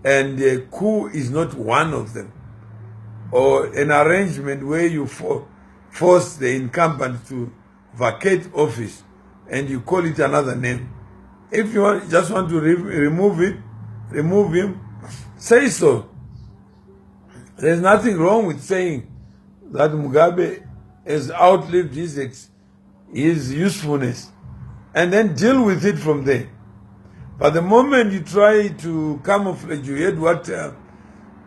and a coup is not one of them, or an arrangement where you force the incumbent to vacate office and you call it another name. If you just want to remove him, say so. There's nothing wrong with saying that Mugabe has outlived his usefulness, and then deal with it from there. But the moment you try to camouflage, you heard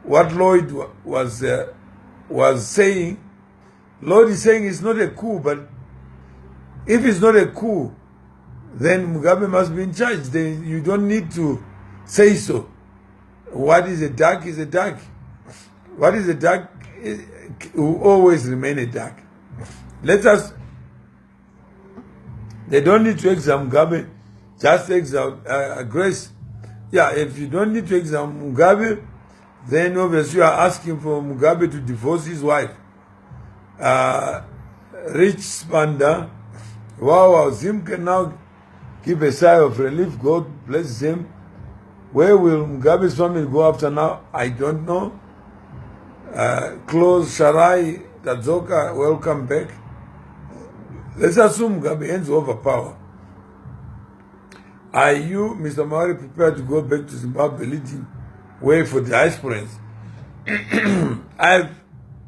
what Lloyd was saying. Lloyd is saying it's not a coup, but if it's not a coup, then Mugabe must be in charge. Then you don't need to say so. What is a duck is a duck. What is a duck will always remain a duck. They don't need to exile Mugabe, just exile Grace. Yeah, if you don't need to exile Mugabe, then obviously you are asking for Mugabe to divorce his wife. Rich Spanda, wow, Zim can now give a sigh of relief. God bless him. Where will Mugabe's family go after now? I don't know. Close Sharai Tazoka, welcome back. Let's assume Mugabe hands over power. Are you, Mr. Maori, prepared to go back to Zimbabwe leading way for the diasporans?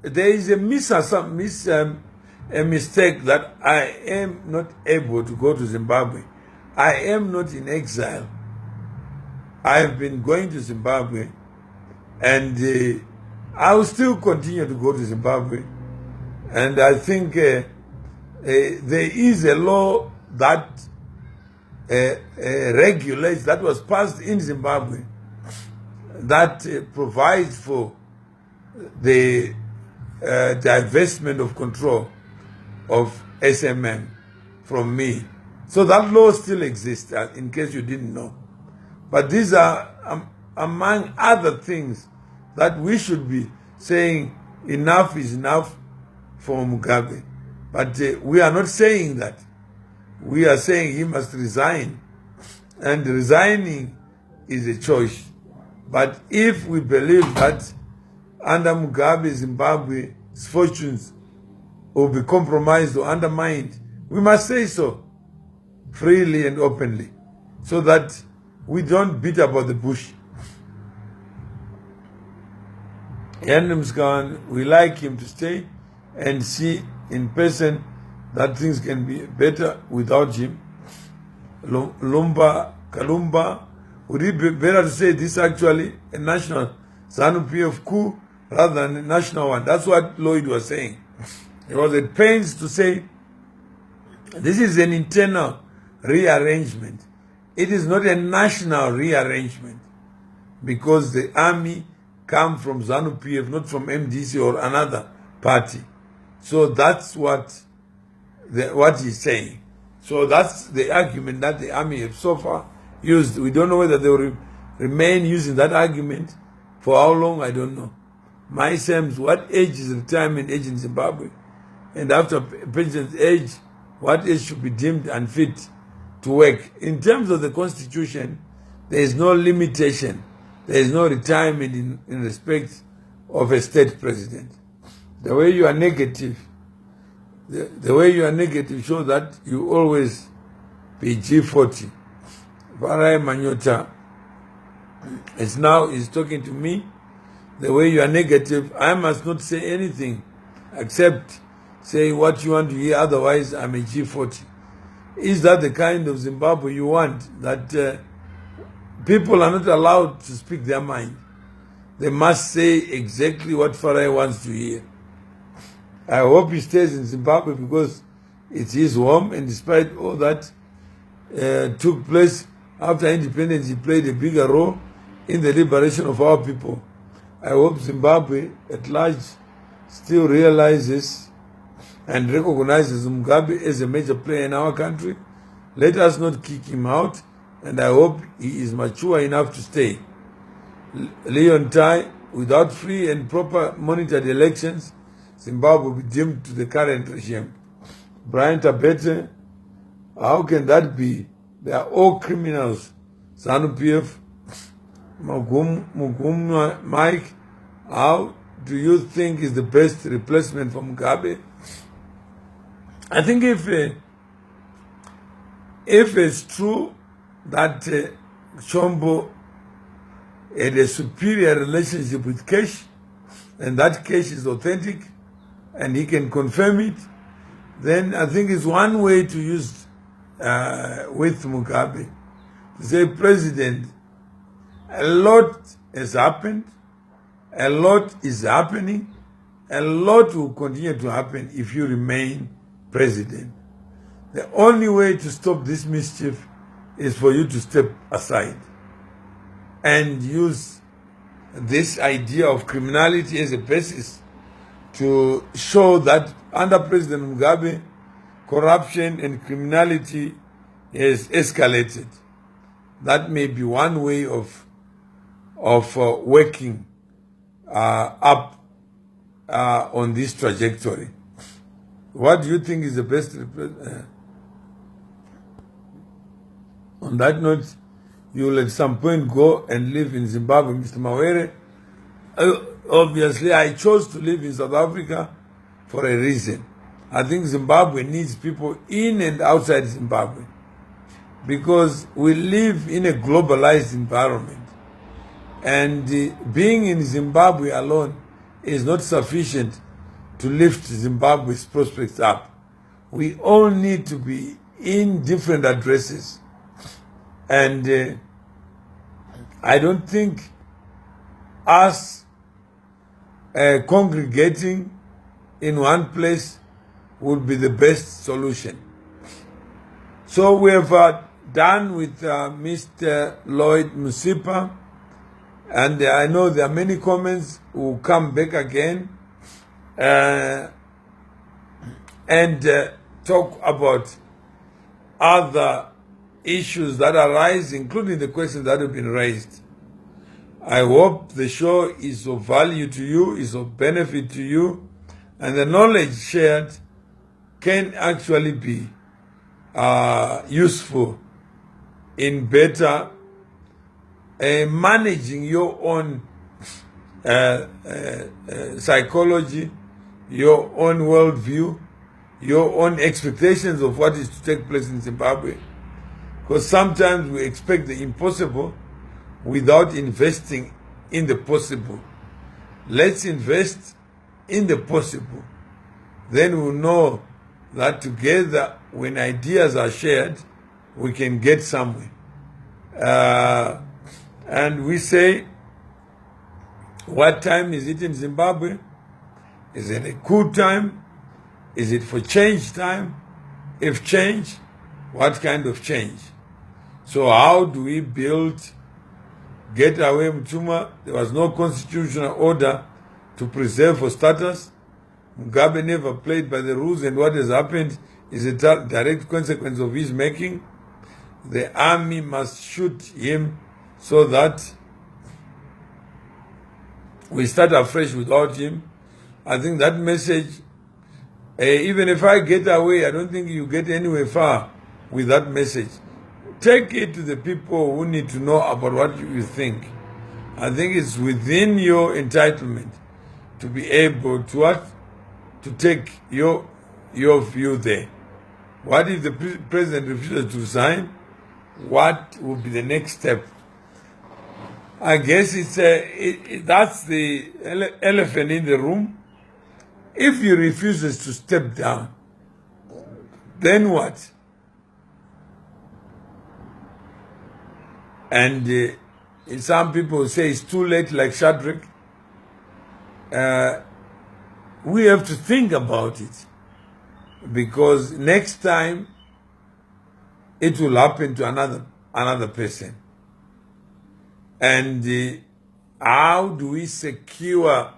There is a mistake that I am not able to go to Zimbabwe. I am not in exile. I have been going to Zimbabwe, and I will still continue to go to Zimbabwe. And I think there is a law that regulates, that was passed in Zimbabwe, that provides for the divestment of control of SMM from me. So that law still exists, in case you didn't know. But these are among other things that we should be saying enough is enough for Mugabe. But we are not saying that. We are saying he must resign. And resigning is a choice. But if we believe that under Mugabe, Zimbabwe's fortunes will be compromised or undermined, we must say so freely and openly, so that we don't beat about the bush. Yandamskan, we like him to stay and see in person that things can be better without him. Kalumba, would it be better to say this actually a national ZANU-PF coup rather than a national one? That's what Lloyd was saying. He was at pains to say this is an internal rearrangement. It is not a national rearrangement, because the army come from ZANU-PF, not from MDC or another party. So that's what he's saying. So that's the argument that the army have so far used. We don't know whether they will remain using that argument for how long, I don't know. My sense, what age is retirement age in Zimbabwe? And after pension's age, what age should be deemed unfit to work? In terms of the Constitution, there is no limitation. There is no retirement in respect of a state president. The way you are negative, the way you are negative shows that you always be G40. Varai Manyota is talking to me. The way you are negative, I must not say anything except say what you want to hear, otherwise I'm a G40. Is that the kind of Zimbabwe you want? That people are not allowed to speak their mind. They must say exactly what Farai wants to hear. I hope he stays in Zimbabwe because it's his home, and despite all that took place after independence, he played a bigger role in the liberation of our people. I hope Zimbabwe at large still realizes and recognizes Mugabe as a major player in our country. Let us not kick him out, and I hope he is mature enough to stay. Leon Tai, without free and proper monitored elections, Zimbabwe will be doomed to the current regime. Brian Tabete, how can that be? They are all criminals. ZANU-PF, Mugum Mike, how do you think is the best replacement for Mugabe? I think if it's true that Chombo had a superior relationship with Kesh, and that Kesh is authentic, and he can confirm it, then I think it's one way to use with Mugabe. to say, President, a lot has happened, a lot is happening, a lot will continue to happen if you remain president. The only way to stop this mischief is for you to step aside and use this idea of criminality as a basis to show that under President Mugabe, corruption and criminality has escalated. That may be one way of working up on this trajectory. What do you think is the best? On that note, you will at some point go and live in Zimbabwe, Mr. Mawere. Obviously, I chose to live in South Africa for a reason. I think Zimbabwe needs people in and outside Zimbabwe because we live in a globalized environment. And being in Zimbabwe alone is not sufficient to lift Zimbabwe's prospects up. We all need to be in different addresses. And I don't think us congregating in one place would be the best solution. So we have done with Mr. Lloyd Msipa, and I know there are many comments who will come back again and talk about other issues that arise, including the questions that have been raised. I hope the show is of value to you, is of benefit to you, and the knowledge shared can actually be useful in better managing your own psychology, your own worldview, your own expectations of what is to take place in Zimbabwe. Because sometimes we expect the impossible without investing in the possible. Let's invest in the possible. Then we'll know that together, when ideas are shared, we can get somewhere. And we say, what time is it in Zimbabwe? Is it a coup time? Is it for change time? If change, what kind of change? So how do we build Getaway Mtuma? There was no constitutional order to preserve for status. Mugabe never played by the rules, and what has happened is a direct consequence of his making. The army must shoot him so that we start afresh without him. I think that message, even if I get away, I don't think you get anywhere far with that message. Take it to the people who need to know about what you think. I think it's within your entitlement to be able to what? To take your view there. What if the president refuses to resign? What will be the next step? I guess that's the elephant in the room. If he refuses to step down, then what? And some people say it's too late, like Shadrach. We have to think about it, because next time it will happen to another person. And how do we secure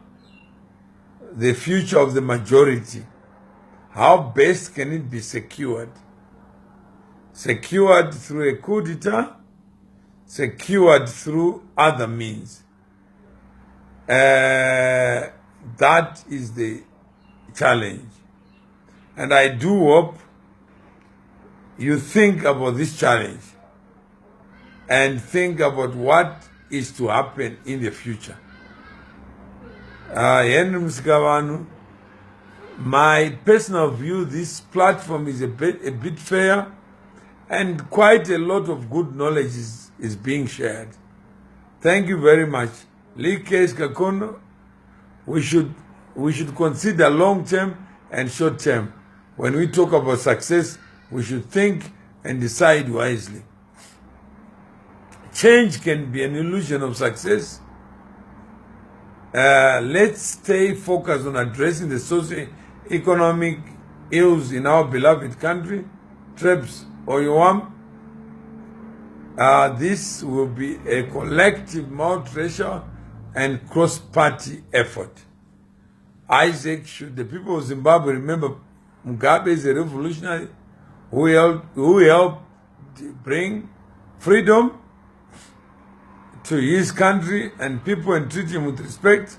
the future of the majority? How best can it be secured? Secured through a coup d'etat? Secured through other means? That is the challenge. And I do hope you think about this challenge and think about what is to happen in the future. Henry Musikavanu, my personal view, this platform is a bit fair, and quite a lot of good knowledge is being shared. Thank you very much. Lee Case Kakono, we should consider long-term and short-term. When we talk about success, we should think and decide wisely. change can be an illusion of success. Let's stay focused on addressing the socio-economic ills in our beloved country. Trebs Oyuam. This will be a collective multiracial and cross-party effort. Isaac, should the people of Zimbabwe remember Mugabe is a revolutionary who helped bring freedom to his country and people, and treat him with respect,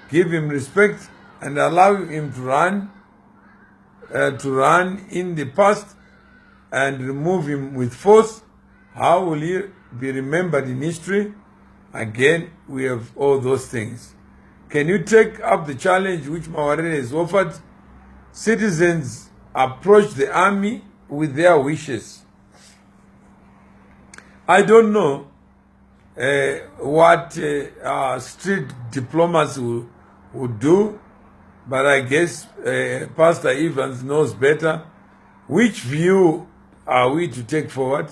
give him respect, and allow him to run in the past and remove him with force. How will he be remembered in history? Again, we have all those things. Can you take up the challenge which Mawarire has offered? Citizens approach the army with their wishes. I don't know what street diplomacy would do, but I guess Pastor Evans knows better. Which view are we to take forward?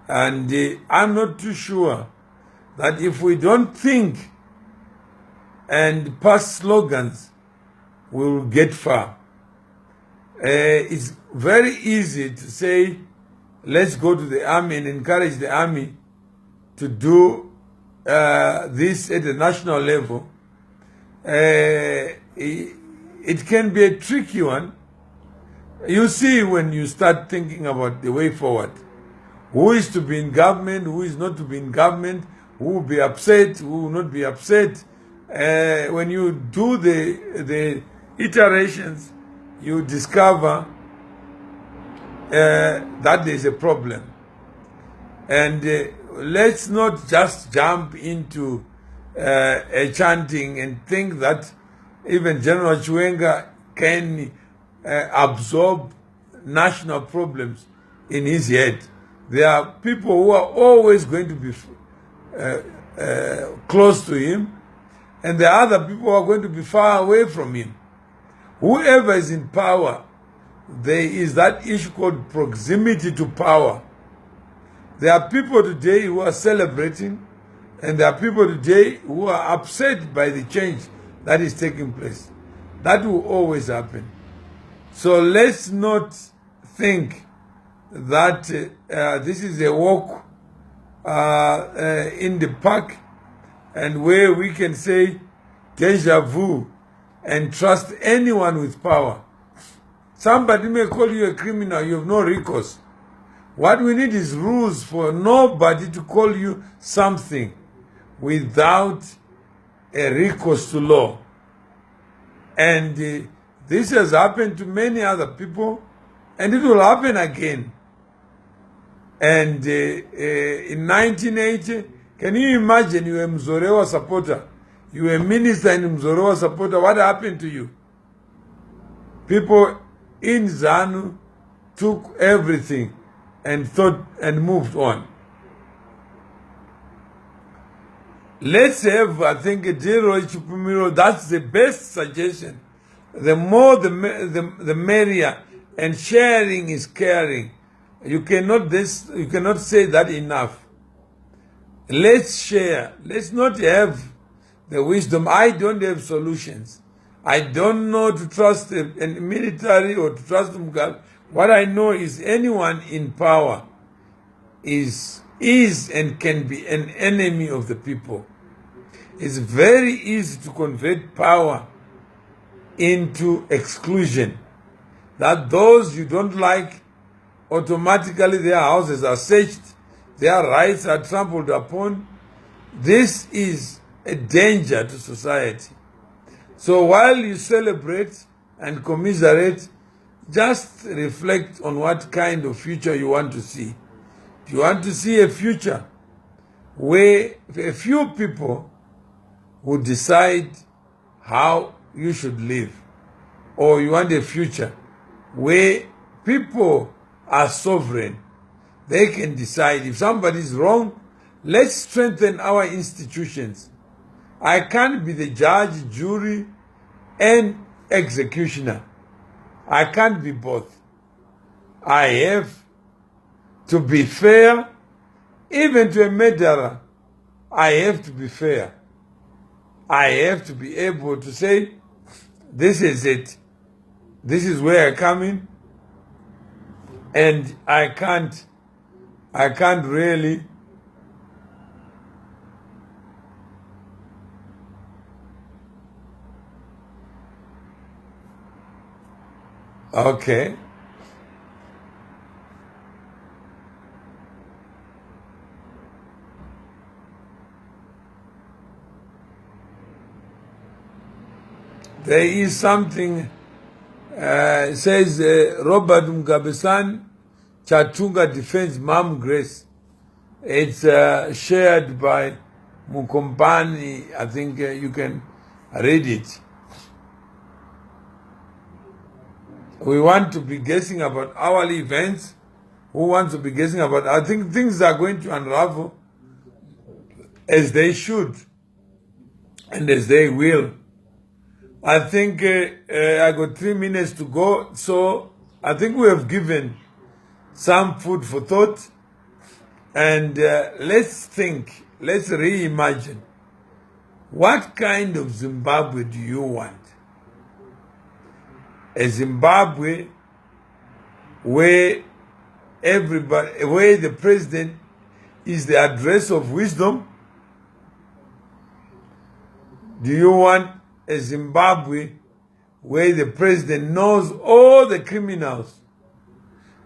And I'm not too sure that if we don't think and pass slogans, we will get far. It's very easy to say, let's go to the army and encourage the army to do this at the national level. It can be a tricky one. You see, when you start thinking about the way forward, who is to be in government, who is not to be in government, who will be upset, who will not be upset. When you do the iterations, you discover that there is a problem. And let's not just jump into a chanting and think that even General Chiwenga can absorb national problems in his head. There are people who are always going to be close to him, and there are other people who are going to be far away from him. Whoever is in power, there is that issue called proximity to power. There are people today who are celebrating, and there are people today who are upset by the change that is taking place. That will always happen. So let's not think that this is a walk in the park and where we can say deja vu and trust anyone with power. Somebody may call you a criminal, you have no recourse. What we need is rules for nobody to call you something without a recourse to law. And this has happened to many other people, and it will happen again. And in 1980, can you imagine you were a Mzorewa supporter? You were a minister in Mzorewa supporter. What happened to you? People in ZANU took everything and thought and moved on. Let's have, I think, a General Chupumiro. That's the best suggestion. The more, the merrier. And sharing is caring. You cannot say that enough. Let's share. Let's not have the wisdom. I don't have solutions. I don't know to trust a military or to trust Mugabe. What I know is anyone in power is and can be an enemy of the people. It's very easy to convert power into exclusion. That those you don't like, automatically their houses are searched, their rights are trampled upon. This is a danger to society. So while you celebrate and commiserate, just reflect on what kind of future you want to see. Do you want to see a future where a few people will decide how you should live? Or you want a future where people are sovereign? They can decide. If somebody is wrong, let's strengthen our institutions. I can't be the judge, jury, and executioner. I can't be both. I have to be fair Even to a murderer, I have to be fair. I have to be able to say, this is it. This is where I come in. And I can't really okay. There is something, says Robert Mugabesan, Chatunga defends Mom Grace. It's shared by Mukombani. I think you can read it. We want to be guessing about hourly events. Who wants to be guessing about? I think things are going to unravel as they should and as they will. I think I got 3 minutes to go, so I think we have given some food for thought. And let's think, let's reimagine. What kind of Zimbabwe do you want? A Zimbabwe where everybody, where the president is the address of wisdom? Do you want a Zimbabwe where the president knows all the criminals?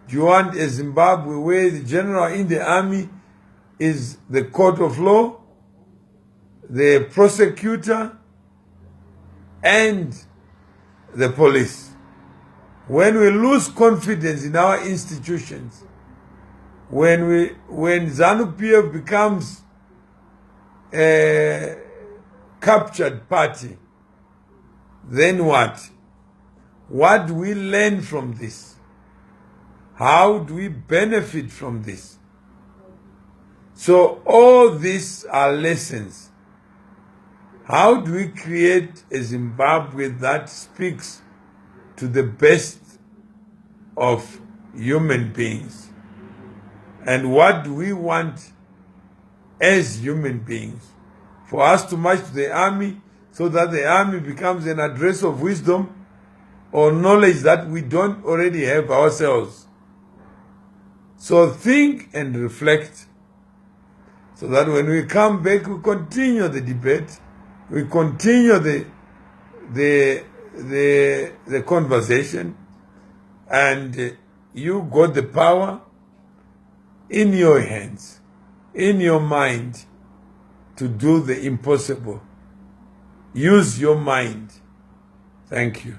Do you want a Zimbabwe where the general in the army is the court of law, the prosecutor, and the police? When we lose confidence in our institutions, when ZANU-PF becomes a captured party, then what? What do we learn from this? How do we benefit from this? So all these are lessons. How do we create a Zimbabwe that speaks to the best of human beings? And what do we want as human beings? For us to march to the army so that the army becomes an address of wisdom or knowledge that we don't already have ourselves. So think and reflect so that when we come back, we continue the debate, we continue the conversation, and you got the power in your hands, in your mind, to do the impossible. Use your mind. Thank you.